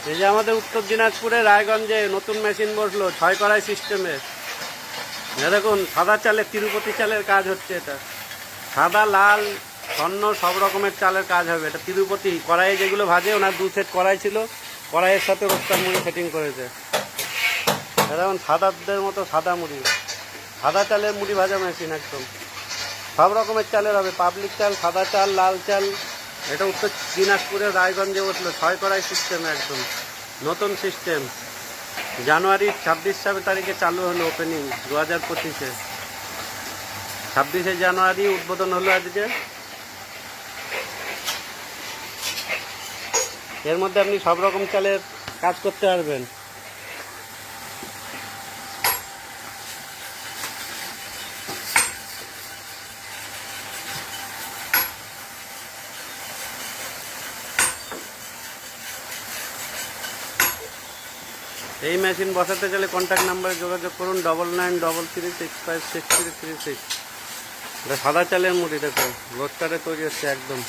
এই যে আমাদের উত্তর দিনাজপুরে রায়গঞ্জে নতুন মেশিন বসলো 6 কড়াই সিস্টেমে। দেখুন সাদা চালের তিরুপতি চালের কাজ হচ্ছে। এটা সাদা, লাল, স্বর্ণ সব রকমের চালের কাজ হবে। এটা তিরুপতি কড়াইয়ে যেগুলো ভাজে, ওনার 2 সেট কড়াই ছিল, কড়াইয়ের সাথে রোস্টার মুড়ি সেটিং করেছে। দেখুন সাদাদের মতো সাদা মুড়ি, সাদা চালের মুড়ি ভাজা মেশিন একদম সব রকমের চালের হবে। পাবলিক চাল, সাদা চাল, লাল চাল। এটা উত্তর দিনাজপুরের রায়গঞ্জে বসলো 6 কড়াই সিস্টেম, একদম নতুন সিস্টেম। জানুয়ারির 26 তারিখে চালু হলো ওপেনিং 2025-এ। 26শে জানুয়ারি উদ্বোধন হলো আজকে। এর মধ্যে আপনি সব রকম চালের কাজ করতে পারবেন। এই মেশিন বসাতে চাইলে কন্ট্যাক্ট নাম্বারে যোগাযোগ করুন 9933656336। এটা সাদা চালের মুড়ি, দেখুন রোস্টারে তৈরি হচ্ছে একদম।